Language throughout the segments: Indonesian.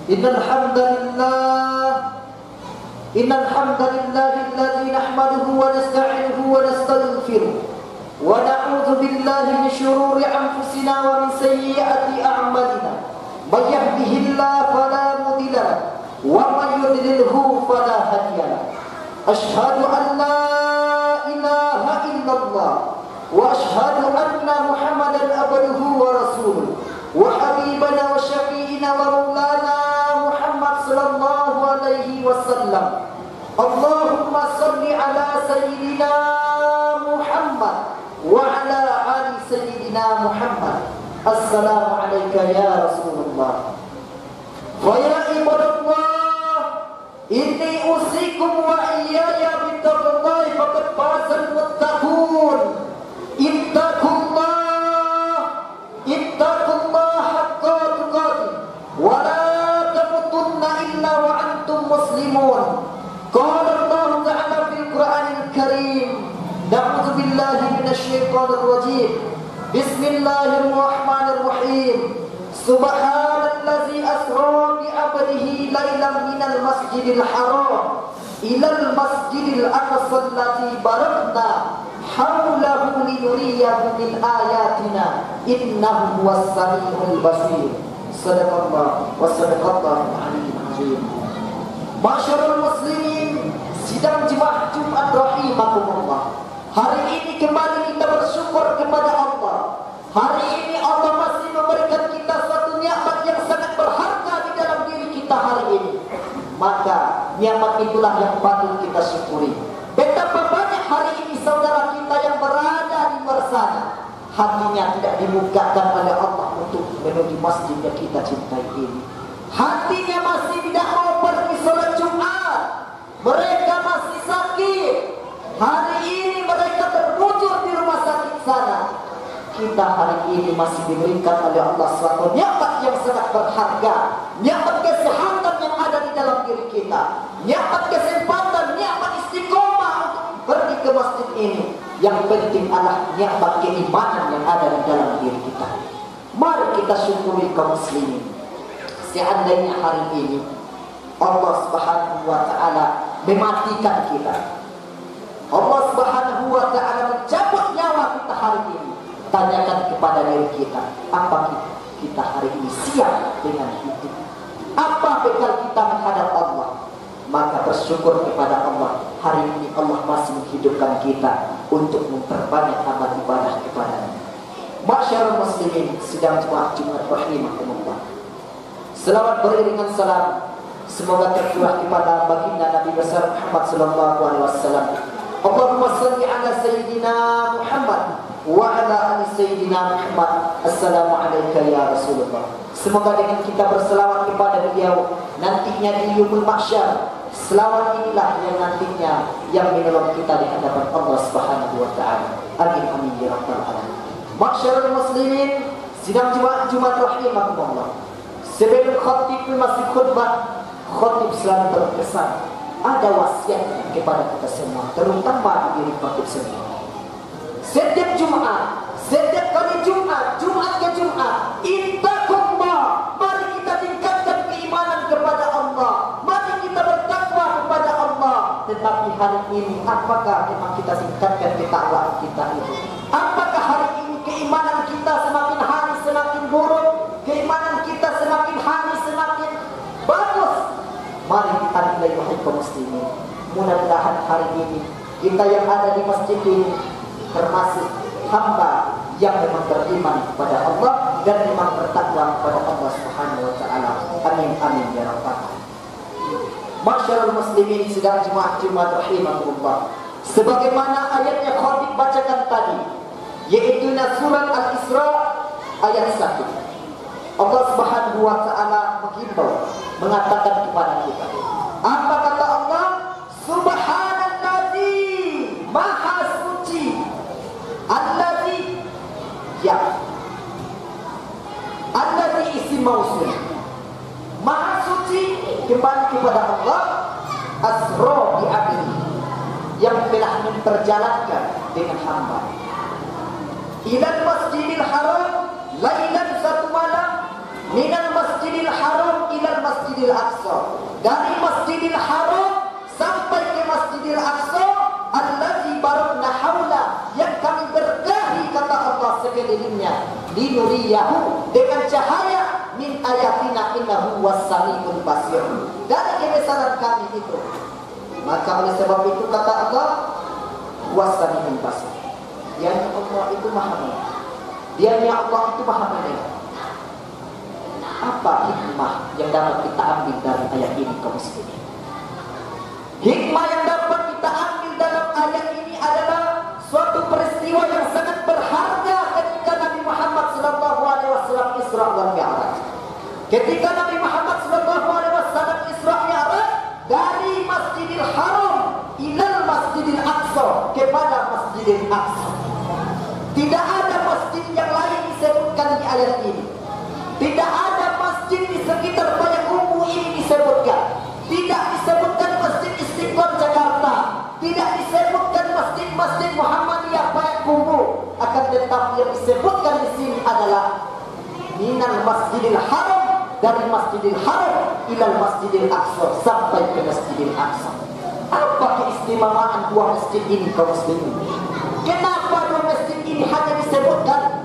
Innal hamdalillah alladzi nahmaduhu wa nasta'inuhu wa nastaghfiruh wa na'udzu billahi min shururi anfusina wa min sayyiati a'malina. May yahdihillahu fala mudilla lahu wa may yudlilhu fala hadiya lahu. Asyhadu an la ilaha illallah wa asyhadu anna Muhammadan abduhu wa rasuluh wa habibana wa syafi'ina wa maulana Muhammad sallallahu alaihi wasallam. Allahumma salli ala sayyidina Muhammad wa ala ali sayyidina Muhammad. Assalamu alayka ya Rasulullah. Wa ya ibadallah, inni usikum wa iyaya bittaqwallahi faqad fazal muttaqun. Ittaqullah haqqa tuqatih wa la tamutunna illa wa antum muslimun. Qala Allah ta'ala fil Qur'anil Karim, na'udzu billahi minasy syaithanir rajim. Bismillahirrahmanirrahim. Subhanallazi asra bi 'abdihi lailan minal masjidil haram ilal masjidil aqsa allati barakna haulahu linuriyahu min ayatina innahu huwas samiul basir. Sadaqallah wa sadaqallahul aliyyul azim. Masyarul muslimin, sidang jemaah Jumat rahimakumullah. Hari ini kembali kita bersyukur kepada Allah. Hari ini Allah masih memberikan kita suatu nikmat yang sangat berharga di dalam diri kita hari ini. Maka nikmat itulah yang patut kita syukuri. Betapa banyak hari ini saudara kita yang berada di luar sana, hatinya tidak dibukakan oleh Allah untuk menuju masjid yang kita cintai ini. Hatinya masih tidak mau pergi sholat Jumat. Mereka masih sakit. Hari ini mereka terbujur di rumah sakit sana. Kita hari ini masih diberikan oleh Allah suatu nikmat yang sangat berharga, nikmat kesehatan yang ada di dalam diri kita, nikmat kesempatan, nikmat istiqomah untuk pergi ke masjid ini. Yang penting adalah nikmat keimanan yang ada di dalam diri kita. Mari kita syukuri kaum muslimin. Seandainya hari ini Allah Subhanahu wa taala mematikan kita, Allah Subhanahu wa taala mencabut nyawa kita hari ini, tanyakan kepada diri kita, apa kita hari ini siap dengan itu? Apa bekal kita menghadap Allah? Maka bersyukur kepada Allah, hari ini Allah masih menghidupkan kita untuk memperbanyak amal ibadah kepada-Nya. Masyarul muslimin, sidang jemaah Jumat rahimakumullah. Selawat beriringan salam semoga tercurah kepada baginda Nabi besar Muhammad sallallahu alaihi wasallam. Allahumma salli ala sayyidina Muhammad wa ala ali sayyidina Muhammad. Assalamu alayka ya Rasulullah. Semoga dengan kita berselawat kepada beliau nantinya di yaumul mahsyar, selawat inilah yang nantinya yang menolong kita di hadapan Allah Subhanahu wa taala. Amin amin ya rabbal alamin. Masyarul muslimin, sidang Jumat rahimakumullah. Sebelum khatib masih khutbah, khatib selalu berpesan, ada wasiat kepada kita semua, terutama diri khatib semua. Setiap Jumat, setiap kali Jumat ke Jumat, ittaqullah, mari kita tingkatkan keimanan kepada Allah, mari kita bertakwa kepada Allah. Tetapi hari ini, apakah memang kita tingkatkan ketakwaan kita itu? Apakah hari ini keimanan kita semakin hari semakin buruk? Keimanan kita semakin hari semakin bagus? Mari kita nilai wahai kaum muslimin. Mudah-mudahan hari ini kita yang ada di masjid ini termasuk hamba yang memang beriman kepada Allah dan memang bertakwa kepada Allah Subhanahu wa taala. Amin amin ya rabbal alamin. Masyarul muslimin, sidang jemaah Jumat rahimakumullah. Sebagaimana ayat yang khatib bacakan tadi, yaitu surat Al-Isra ayat 1. Allah Subhanahu wa taala menghimbau, mengatakan kepada kita. Apa kata Allah? Subhanallazi, maha suci. Allazi, ya. Allazi isim mausul. Maha suci kembali kepada Allah. Asra bi abdi, yang telah memperjalankan dengan hamba. Ilal masjidil haram lailan satu malam, minal masjidil haram ilal masjidil Masjidil Aqsa, dari Masjidil Haram sampai ke Masjidil Aqsa, allazi barakna haula, yang kami berkahi kata Allah sekelilingnya, linuriyahu, dengan cahaya min ayatina innahu was-sami'ul basir, dari kebesaran kami itu. Maka oleh sebab itu kata Allah, was-sami'ul basir, dianya Allah itu maha melihat, dianya Allah itu maha melihat. Apa hikmah yang dapat kita ambil dari ayat ini kaum muslimin? Hikmah yang dapat kita ambil dalam ayat ini adalah suatu peristiwa yang sangat berharga ketika Nabi Muhammad SAW Isra dan Mi'raj. Ketika Nabi Muhammad SAW Isra Mi'raj dari Masjidil Haram ilal Masjidil Aqsa, kepada Masjidil Aqsa. Tidak ada masjid yang lain disebutkan di ayat ini. Tidak ada masjid di sekitar Payakumbuh ini disebutkan. Tidak disebutkan Masjid Istiqlal Jakarta, tidak disebutkan masjid-masjid Muhammadiyah Payakumbuh, akan tetapi yang disebutkan di sini adalah minal Masjidil Haram, dari Masjidil Haram ilal Masjidil Aqsa, sampai ke Masjidil Aqsa. Apa keistimewaan dua masjid ini kaum muslimin? Kenapa dua masjid ini hanya disebutkan?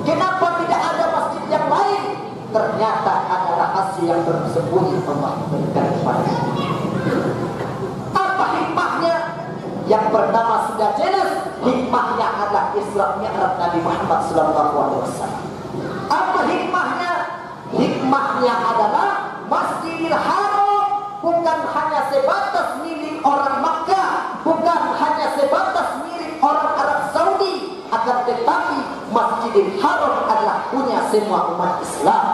Kenapa tidak ada masjid yang lain? Ternyata ada rahasia yang bersembunyi Allah berikan kepada kita. Apa hikmahnya? Yang pertama sudah jelas, hikmahnya adalah Isra Mi'raj Nabi Muhammad SAW. Apa hikmahnya? Hikmahnya adalah Masjidil Haram bukan hanya sebatas milik orang Makkah, bukan hanya sebatas milik orang Arab Saudi, akan tetapi Masjidil Haram adalah punya semua umat Islam.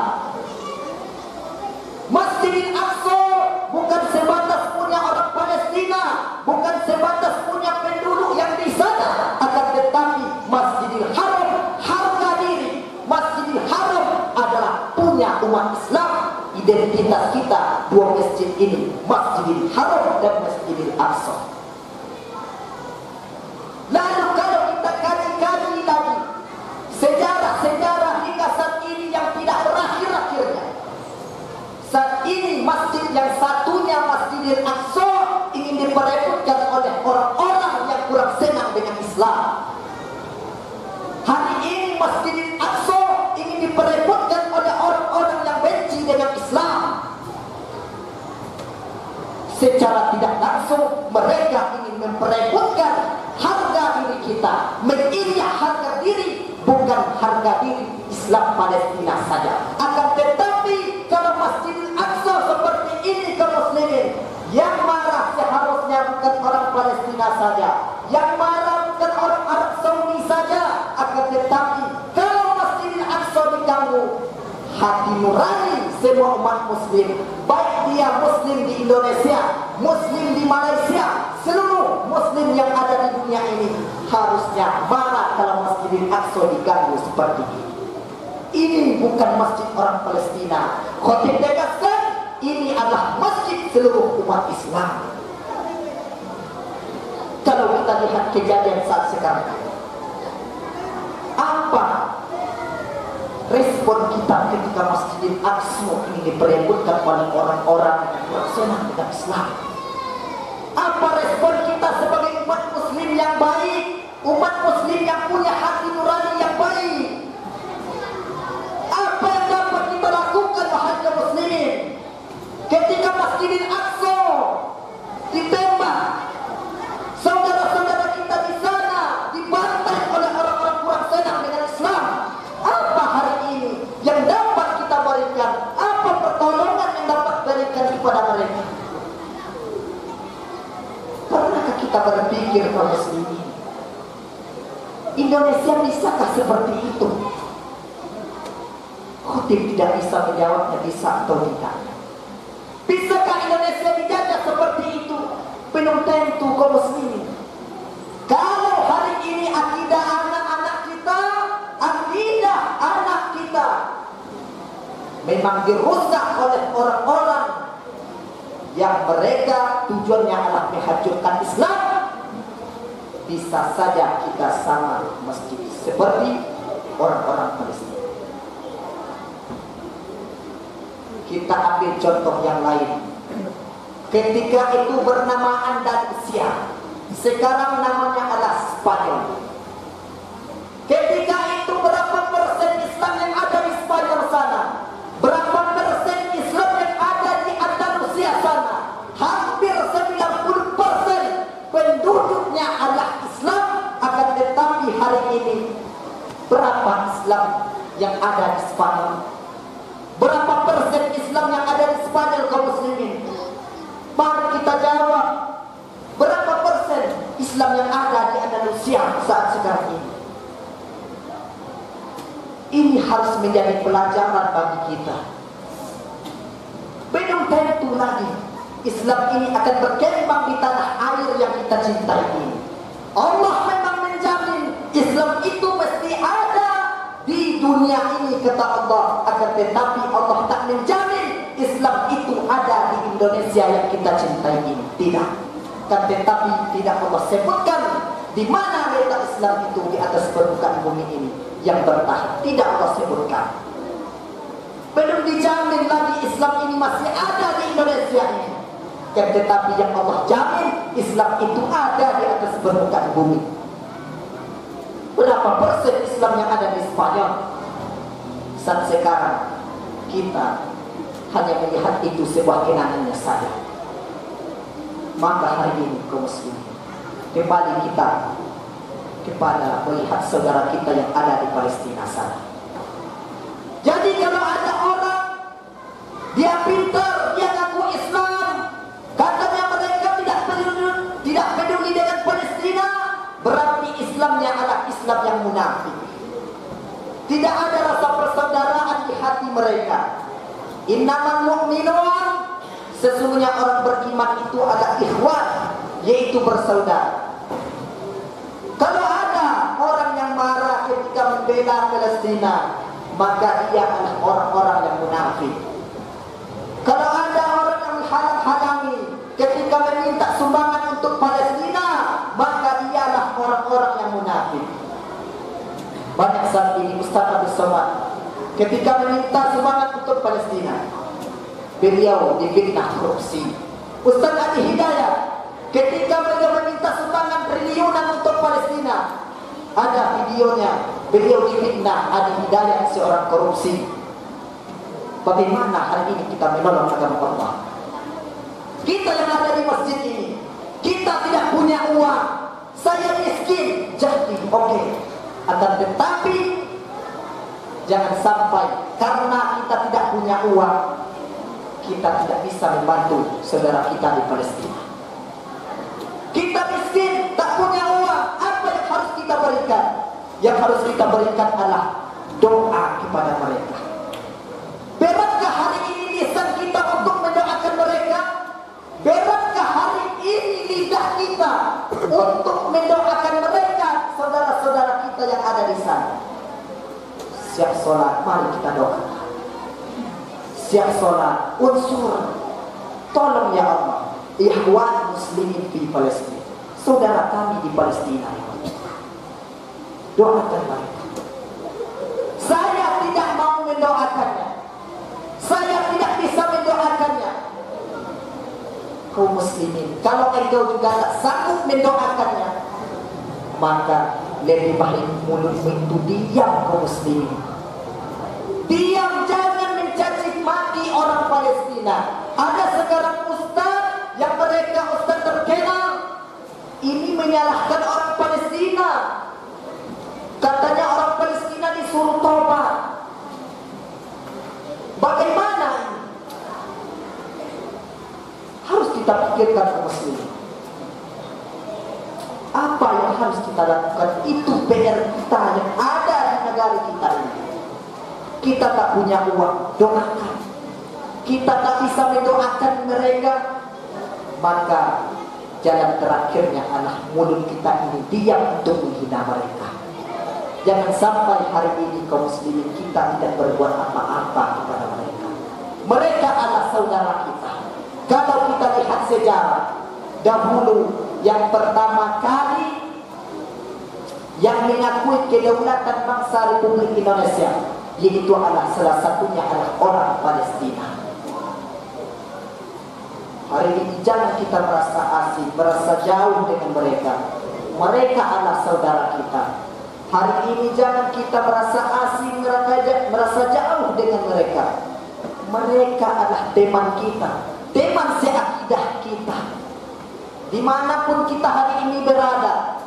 Masjidil Aqsa bukan sebatas punya orang Palestina, bukan sebatas punya penduduk yang di sana, akan tetapi Masjidil Haram harga diri. Masjidil Haram adalah punya umat Islam. Identitas kita dua masjid ini, Masjidil Haram dan Masjidil Aqsa. Lalu kalau kita kaji-kaji lagi sejarah-sejarah hingga saat ini yang tidak berakhir-akhirnya, saat ini masjid yang satunya Masjidil Aqsa ingin diperebutkan oleh orang-orang yang kurang senang dengan Islam. Hari ini Masjidil Aqsa ingin diperebutkan oleh orang-orang yang benci dengan Islam. Secara tidak langsung mereka ingin memperebutkan harga diri kita, menginjak harga diri, bukan harga diri Islam Palestina saja. Akan tetapi kalau Masjidil Aqsa seperti ini kaum muslimin, yang marah seharusnya bukan orang Palestina saja, yang marah bukan orang Arab Saudi saja. Akan tetapi kalau Masjidil Aqsa diganggu, hati nurani semua umat muslim, baik dia muslim di Indonesia, muslim di Malaysia, seluruh muslim yang ada di dunia ini harusnya marah kalau Masjidil Aqsa diganggu seperti ini. Ini bukan masjid orang Palestina. Khatib tegaskan, ini adalah masjid seluruh umat Islam. Kalau kita lihat kejadian saat sekarang, apa respon kita ketika Masjidil Aqsa ini diperebutkan oleh orang-orang yang kurang senang dengan Islam? Apa respon kita sebagai umat muslim yang baik, umat muslim yang punya hati nurani yang baik? Apa yang dapat kita lakukan wahai kaum muslimin ketika Masjidil Aqsa ditembak, saudara-saudara kita di sana dibantai oleh orang-orang kurang senang dengan Islam? Apa hari ini yang dapat kita berikan? Apa pertolongan yang dapat berikan kepada mereka? Pernahkah kita berpikir kaum muslimin, Indonesia bisakah seperti itu? Khotib tidak bisa menjawabnya bisa atau tidak. Bisakah Indonesia dijajah seperti itu? Belum tentu kaum muslimin. Kalau hari ini akidah anak-anak kita, akidah anak kita memang dirusak oleh orang-orang yang mereka tujuannya adalah menghancurkan Islam, bisa saja kita sama masjid seperti orang-orang Palestina. Kita ambil contoh yang lain. Ketika itu bernama Andalusia, sekarang namanya adalah Spanyol. Ketika itu berapa persen Islam yang ada di Spanyol sana? Berapa persen Islam yang ada di Andalusia sana? Hampir 90% penduduknya adalah Islam. Akan tetapi hari ini berapa Islam yang ada di Spanyol? Berapa persen Islam yang ada di Spanyol kaum muslimin? Mari kita jawab. Berapa persen Islam yang ada di Andalusia saat sekarang ini? Ini harus menjadi pelajaran bagi kita. Belum tentu lagi Islam ini akan berkembang di tanah air yang kita cintai ini. Allah memang menjamin Islam itu mesti ada di dunia ini, kata Allah. Akan tetapi Allah tak menjamin Islam itu ada di Indonesia yang kita cintai ini. Tidak. Kan tetapi tidak Allah sebutkan di mana letak Islam itu di atas permukaan bumi ini yang bertahan. Tidak Allah sebutkan. Belum dijamin lagi Islam ini masih ada di Indonesia ini. Kan tetapi yang Allah jamin Islam itu ada di atas permukaan bumi. Berapa persen Islam yang ada di Spanyol? Saat sekarang kita hanya melihat itu sebuah kenangannya saja. Maka hari ini kaum muslimin, kembali kita kepada melihat saudara kita yang ada di Palestina sana. Jadi kalau ada orang dia pintar, dia ngaku Islam, katanya mereka tidak peduli dengan Palestina, berarti Islamnya adalah Islam yang munafik. Tidak ada rasa persaudaraan di hati mereka. Innamal mu'minun, sesungguhnya orang beriman itu adalah ikhwan, yaitu bersaudara. Kalau ada orang yang marah ketika membela Palestina, maka ia adalah orang-orang yang munafik. Kalau ada orang yang menghalang-halangi ketika meminta sumbangan untuk Palestina, maka ialah orang-orang yang munafik. Banyak saat ini Ustaz Abdul Somad ketika meminta sumbangan untuk Palestina, beliau difitnah korupsi. Ustaz Adi Hidayat ketika beliau meminta sumbangan triliunan untuk Palestina, ada videonya beliau difitnah Adi Hidayat seorang korupsi. Bagaimana hari ini kita menolong agama Allah? Kita yang ada di masjid ini, kita tidak punya uang, saya miskin, jadi oke. Akan tetapi jangan sampai karena kita tidak punya uang, kita tidak bisa membantu saudara kita di Palestina. Kita miskin, tak punya uang, apa yang harus kita berikan? Yang harus kita berikan adalah doa kepada mereka. Beratkah hari ini lisan kita untuk mendoakan mereka? Beratkah hari ini lidah kita untuk mendoakan mereka, saudara-saudara kita yang ada di sana? Siap sholat, mari kita doakan. Siap sholat, unsur, tolong ya Allah, ikhwan muslimin di Palestina, saudara kami di Palestina, doakan mereka. Saya tidak mau mendoakannya, saya tidak bisa mendoakannya. Kaum muslimin, kalau engkau juga tak sanggup mendoakannya, maka lebih baik mulutmu itu diam. Kaum muslimin, diam, jangan mencaci maki orang Palestina. Ada sekarang ustaz yang mereka ustaz terkenal ini menyalahkan orang Palestina, katanya orang Palestina disuruh tobat. Bagaimana ini? Harus kita pikirkan kaum muslimin. Apa yang harus kita lakukan? Itu PR kita yang ada di negara kita ini. Kita tak punya uang, doakan. Kita tak bisa mendoakan mereka, maka jalan terakhirnya adalah mulut kita ini diam untuk menghina mereka. Jangan sampai hari ini kaum muslimin kita tidak berbuat apa-apa kepada mereka. Mereka adalah saudara kita. Kalau kita lihat sejarah, dahulu yang pertama kali yang mengakui kedaulatan bangsa Republik Indonesia, yaitu adalah salah satunya adalah orang Palestina. Hari ini jangan kita merasa asing, merasa jauh dengan mereka. Mereka adalah saudara kita. Hari ini jangan kita merasa asing, merasa jauh dengan mereka. Mereka adalah teman kita, teman seakidah kita. Dimanapun kita hari ini berada,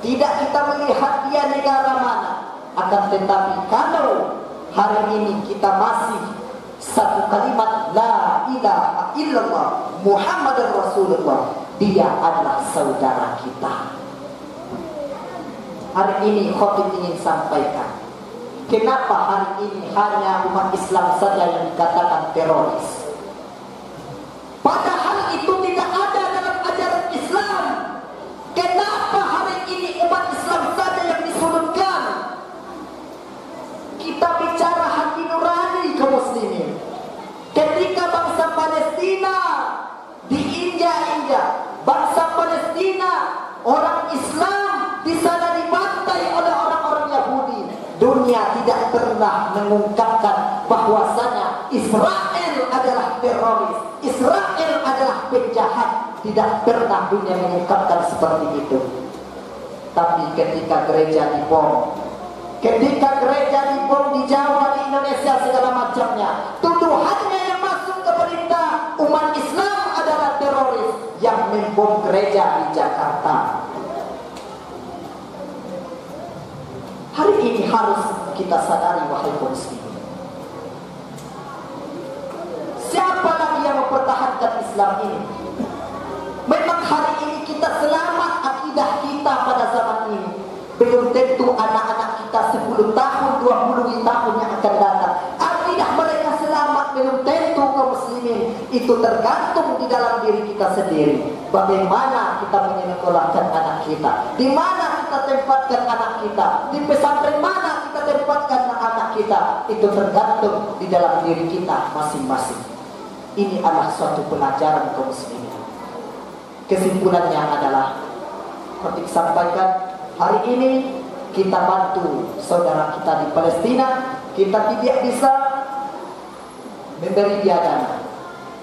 tidak kita melihat dia negara mana. Akan tetapi kalau hari ini kita masih satu kalimat La ilaha illallah Muhammadar Rasulullah, dia adalah saudara kita. Hari ini khotib ingin sampaikan, kenapa hari ini hanya umat Islam saja yang dikatakan teroris? Padahal itu tidak ada dalam ajaran Islam. Kenapa hari ini umat Islam saja yang disudutkan? Kita bicara hati nurani kaum muslimin. Ketika bangsa Palestina diinjak-injak, bangsa Palestina, orang Islam di sana dibantai oleh orang-orang Yahudi, dunia tidak pernah mengungkapkan bahwasanya Israel adalah teroris, Israel adalah penjahat. Tidak pernah dunia mengungkapkan seperti itu. Tapi ketika gereja dibom, ketika gereja dibom di Jawa, di Indonesia, segala macamnya, tuduhannya yang masuk ke berita umat Islam adalah teroris yang membom gereja di Jakarta. Hari ini harus kita sadari, wahai kaum muslimin, siapa lagi yang mempertahankan Islam ini? Memang hari ini kita selamat akidah kita pada zaman ini. Belum tentu anak-anak kita 10 tahun, 20 tahun yang akan datang akidah mereka selamat. Belum tentu kaum muslimin. Itu tergantung di dalam diri kita sendiri. Bagaimana kita menyekolahkan anak kita, di mana kita tempatkan anak kita, di pesantren mana kita tempatkan anak kita. Itu tergantung di dalam diri kita masing-masing. Ini adalah suatu pelajaran kaum muslimin. Kesimpulannya adalah, ketika sampaikan, hari ini kita bantu saudara kita di Palestina. Kita tidak bisa memberi dia dana,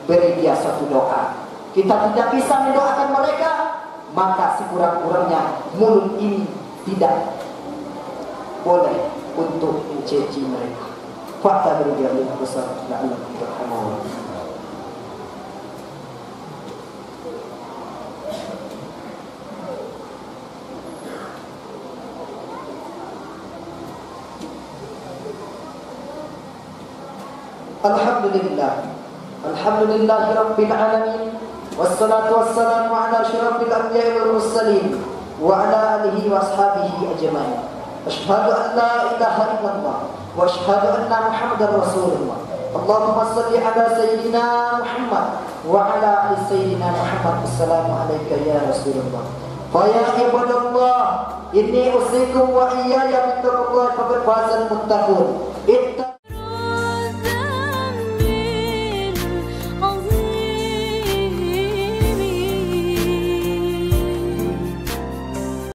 beri dia suatu doa. Kita tidak bisa mendoakan mereka, maka sekurang-kurangnya mulut ini tidak boleh untuk mencaci mereka. Fakta beri dia besar, la'allahu turhamun. Alhamdulillah Rabbil Alamin, wassalatu wassalamu ala asyrafil anbiya'i wal mursalin wa ala alihi wa ashabihi ajma'in. Asyhadu an la ilaha illallah wa asyhadu anna Muhammadar Rasulullah. Allahumma salli ala sayyidina Muhammad wa ala ali sayyidina Muhammad. Assalamu alayka ya Rasulullah. Fa ya ibadallah, inni usikum wa iyaya bittaqullahi faqad fazal muttaqun.